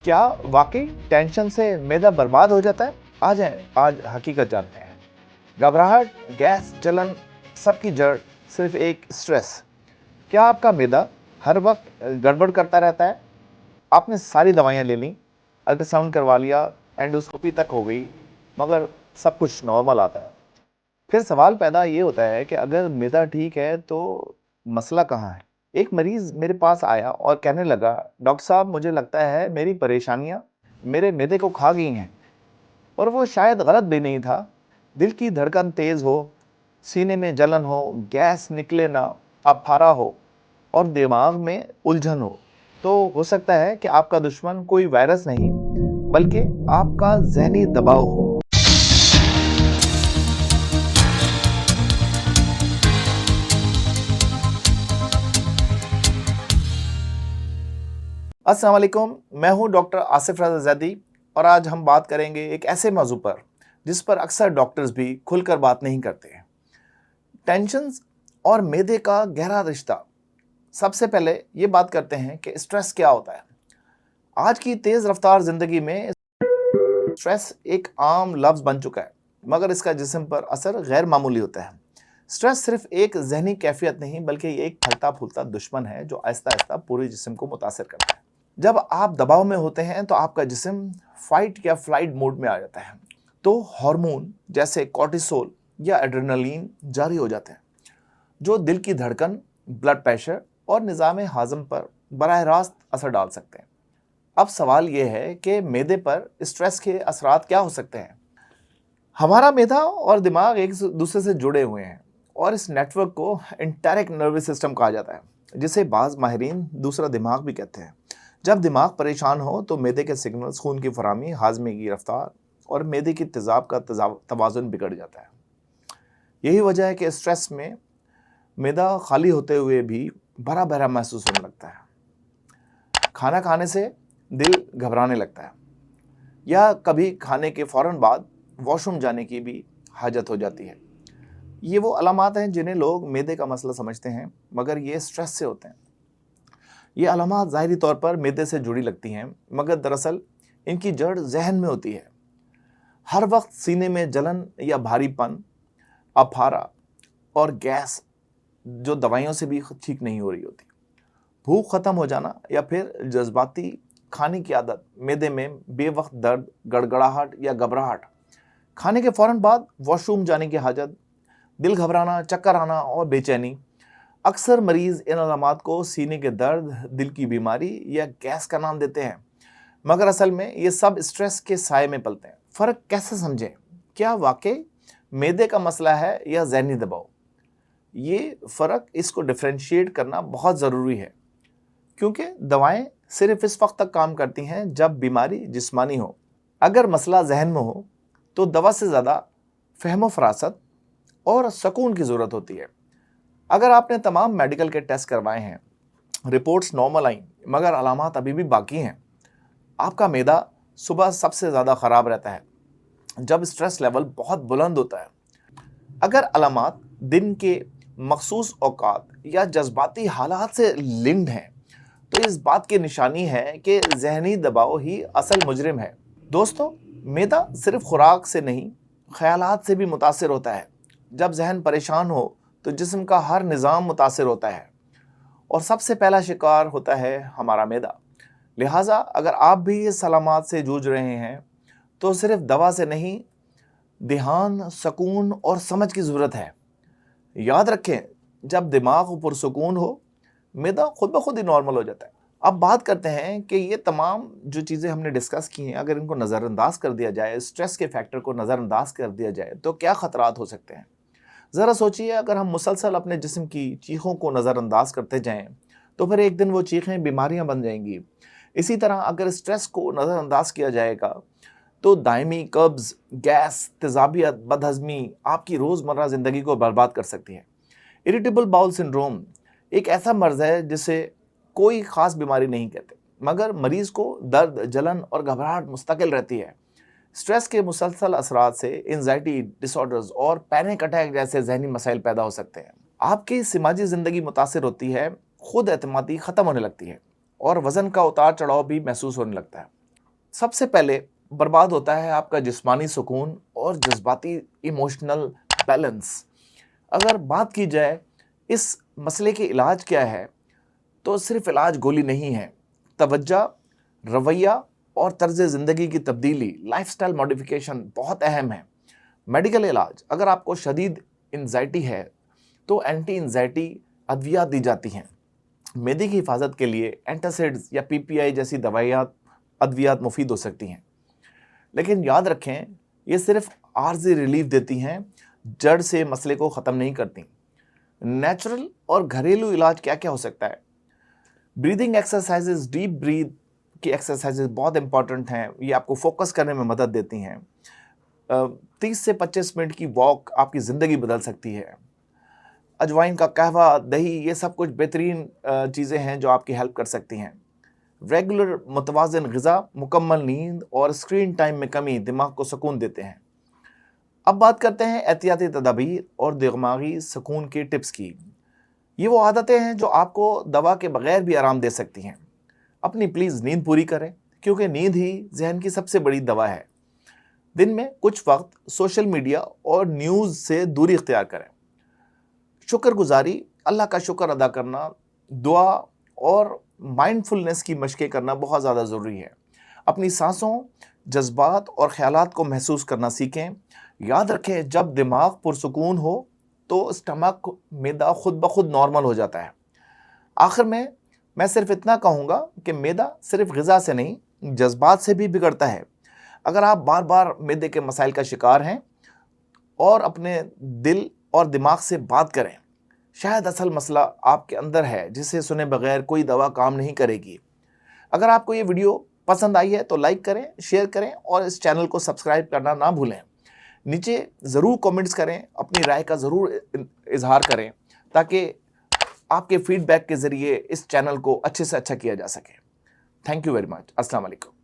क्या वाकई टेंशन से मैदा बर्बाद हो जाता है? आ जाए आज हकीकत जानते हैं। घबराहट, गैस, जलन, सबकी जड़ सिर्फ एक स्ट्रेस। क्या आपका मैदा हर वक्त गड़बड़ करता रहता है? आपने सारी दवाइयाँ ले ली, अल्ट्रासाउंड करवा लिया, एंडोस्कोपी तक हो गई, मगर सब कुछ नॉर्मल आता है। फिर सवाल पैदा ये होता है कि अगर मैदा ठीक है तो मसला कहाँ है? एक मरीज मेरे पास आया और कहने लगा, डॉक्टर साहब मुझे लगता है मेरी परेशानियां मेरे मैदे को खा गई हैं। और वो शायद गलत भी नहीं था। दिल की धड़कन तेज हो, सीने में जलन हो, गैस निकले ना, अफारा हो और दिमाग में उलझन हो, तो हो सकता है कि आपका दुश्मन कोई वायरस नहीं बल्कि आपका जहनी दबाव हो। अस्सलाम वालेकुम, मैं हूं डॉक्टर आसिफ रज़ा ज़ैदी और आज हम बात करेंगे एक ऐसे मौजू पर जिस पर अक्सर डॉक्टर्स भी खुलकर बात नहीं करते हैं। टेंशन्स और मैदे का गहरा रिश्ता। सबसे पहले ये बात करते हैं कि स्ट्रेस क्या होता है। आज की तेज़ रफ्तार ज़िंदगी में स्ट्रेस एक आम लफ्ज़ बन चुका है, मगर इसका जिस्म पर असर गैर मामूली होता है। स्ट्रेस सिर्फ एक जहनी कैफियत नहीं बल्कि ये एक फलता फूलता दुश्मन है जो आहिस्ता आहिस्ता पूरे जिस्म को मुतासर करता है। जब आप दबाव में होते हैं तो आपका जिस्म फाइट या फ्लाइट मोड में आ जाता है, तो हार्मोन जैसे कॉर्टिसोल या एड्रेनलिन जारी हो जाते हैं जो दिल की धड़कन, ब्लड प्रेशर और निज़ाम हाज़म पर बराह रास्त असर डाल सकते हैं। अब सवाल यह है कि मैदे पर स्ट्रेस के असरात क्या हो सकते हैं। हमारा मैदा और दिमाग एक दूसरे से जुड़े हुए हैं और इस नेटवर्क को इंटरैक्ट नर्वस सिस्टम कहा जाता है, जिसे बाज़ माहिरीन दूसरा दिमाग भी कहते हैं। जब दिमाग परेशान हो तो मैदे के सिग्नल्स, खून की फराहमी, हाजमे की रफ्तार और मैदे की तेज़ाब का तवाज़ुन बिगड़ जाता है। यही वजह है कि स्ट्रेस में मैदा खाली होते हुए भी भरा भरा महसूस होने लगता है। खाना खाने से दिल घबराने लगता है या कभी खाने के फ़ौरन बाद वॉशरूम जाने की भी हाजत हो जाती है। ये वो अलामात हैं जिन्हें लोग मैदे का मसला समझते हैं, मगर ये स्ट्रेस से होते हैं। ये अलामात ज़ाहिरी तौर पर मैदे से जुड़ी लगती हैं, मगर दरअसल इनकी जड़ जहन में होती है। हर वक्त सीने में जलन या भारीपन, अफारा और गैस जो दवाइयों से भी ठीक नहीं हो रही होती, भूख ख़त्म हो जाना या फिर जज्बाती खाने की आदत, मैदे में बेवक्त दर्द, गड़गड़ाहट या घबराहट, खाने के फ़ौरन बाद वॉशरूम जाने की हाजत, दिल घबराना, चक्कर आना और बेचैनी। अक्सर मरीज़ इन अलामात को सीने के दर्द, दिल की बीमारी या गैस का नाम देते हैं, मगर असल में ये सब स्ट्रेस के साए में पलते हैं। फ़र्क कैसे समझें? क्या वाकई मैदे का मसला है या ज़हनी दबाव? ये फ़र्क, इसको डिफ्रेंशिएट करना बहुत ज़रूरी है, क्योंकि दवाएं सिर्फ इस वक्त तक काम करती हैं जब बीमारी जिस्मानी हो। अगर मसला जहन में हो तो दवा से ज़्यादा फ़हम फरासत और सुकून की ज़रूरत होती है। अगर आपने तमाम मेडिकल के टेस्ट करवाए हैं, रिपोर्ट्स नॉर्मल आई, मगर अलामात अभी भी बाकी हैं, आपका मैदा सुबह सबसे ज़्यादा ख़राब रहता है जब स्ट्रेस लेवल बहुत बुलंद होता है। अगर अलामात दिन के मखसूस औकात या जज्बाती हालात से लिंक्ड हैं तो इस बात की निशानी है कि जहनी दबाव ही असल मुजरिम है। दोस्तों, मैदा सिर्फ खुराक से नहीं, ख्यालात से भी मुतासिर होता है। जब जहन परेशान हो तो जिस्म का हर निज़ाम मुतासिर होता है और सबसे पहला शिकार होता है हमारा मैदा। लिहाजा अगर आप भी इस अलामात से जूझ रहे हैं तो सिर्फ दवा से नहीं, ध्यान, सुकून और समझ की ज़रूरत है। याद रखें, जब दिमाग पुरसुकून हो, मैदा खुद ब खुद ही नॉर्मल हो जाता है। अब बात करते हैं कि ये तमाम जो चीज़ें हमने डिस्कस की हैं, अगर इनको नज़रअंदाज कर दिया जाए, स्ट्रेस के फैक्टर को नज़रअंदाज कर दिया जाए, तो क्या ख़तरात हो सकते हैं। ज़रा सोचिए, अगर हम मुसलसल अपने जिस्म की चीखों को नज़रअंदाज करते जाएं तो फिर एक दिन वो चीखें बीमारियां बन जाएंगी। इसी तरह अगर स्ट्रेस को नज़रअंदाज किया जाएगा तो दायमी कब्ज़, गैस, तेज़ाबियत, बदहज़मी आपकी रोज़मर्रा ज़िंदगी को बर्बाद कर सकती है। इरिटेबल बाउल सिंड्रोम एक ऐसा मर्ज़ है जिसे कोई ख़ास बीमारी नहीं कहते, मगर मरीज़ को दर्द, जलन और घबराहट मुस्तकिल रहती है। स्ट्रेस के मुसलसल असरात से एंजाइटी डिसऑर्डर्स और पैनिक अटैक जैसे जहनी मसाइल पैदा हो सकते हैं। आपकी समाजी ज़िंदगी मुतासिर होती है, खुद एतमादी ख़त्म होने लगती है और वज़न का उतार चढ़ाव भी महसूस होने लगता है। सबसे पहले बर्बाद होता है आपका जिस्मानी सुकून और जज्बाती इमोशनल बैलेंस। अगर बात की जाए इस मसले के इलाज क्या है, तो सिर्फ इलाज गोली नहीं है। तवज्जो, रवैया और तर्ज ज़िंदगी की तब्दीली, लाइफस्टाइल मॉडिफिकेशन बहुत अहम है। मेडिकल इलाज, अगर आपको शदीद एंजाइटी है तो एंटी एंजाइटी अद्वियात दी जाती हैं। मैदे की हिफाजत के लिए एंटासिड्स या पीपीआई जैसी दवाइयाँ अद्वियात मुफीद हो सकती हैं, लेकिन याद रखें ये सिर्फ आर्जी रिलीफ देती हैं, जड़ से मसले को ख़त्म नहीं करती। नेचुरल और घरेलू इलाज क्या क्या हो सकता है? ब्रीदिंग एक्सरसाइजेज, डीप ब्रीथ की एक्सरसाइजेज बहुत इंपॉर्टेंट हैं, ये आपको फोकस करने में मदद देती हैं। 30 से 25 मिनट की वॉक आपकी ज़िंदगी बदल सकती है। अजवाइन का कहवा, दही, ये सब कुछ बेहतरीन चीज़ें हैं जो आपकी हेल्प कर सकती हैं। रेगुलर मुतवाज़िन ग़िज़ा, मुकम्मल नींद और स्क्रीन टाइम में कमी दिमाग को सुकून देते हैं। अब बात करते हैं एहतियाती तदाबीर और दिमागी सुकून की टिप्स की। ये वो आदतें हैं जो आपको दवा के बगैर भी आराम दे सकती हैं। अपनी प्लीज़ नींद पूरी करें, क्योंकि नींद ही जहन की सबसे बड़ी दवा है। दिन में कुछ वक्त सोशल मीडिया और न्यूज़ से दूरी इख्तियार करें। शुक्रगुजारी, अल्लाह का शुक्र अदा करना, दुआ और माइंडफुलनेस की मशक़ें करना बहुत ज़्यादा ज़रूरी है। अपनी सांसों, जज्बात और ख़यालात को महसूस करना सीखें। याद रखें, जब दिमाग पुरसुकून हो तो स्टमक, मैदा खुद ब खुद नॉर्मल हो जाता है। आखिर में मैं सिर्फ इतना कहूँगा कि मैदा सिर्फ ग़िज़ा से नहीं, जज्बात से भी बिगड़ता है। अगर आप बार बार मैदे के मसाइल का शिकार हैं और अपने दिल और दिमाग से बात करें, शायद असल मसला आपके अंदर है, जिसे सुने बगैर कोई दवा काम नहीं करेगी। अगर आपको ये वीडियो पसंद आई है तो लाइक करें, शेयर करें और इस चैनल को सब्सक्राइब करना ना भूलें। नीचे ज़रूर कमेंट्स करें, अपनी राय का ज़रूर इजहार करें, ताकि आपके फीडबैक के ज़रिए इस चैनल को अच्छे से अच्छा किया जा सके। Thank you very much. अस्सलाम वालेकुम।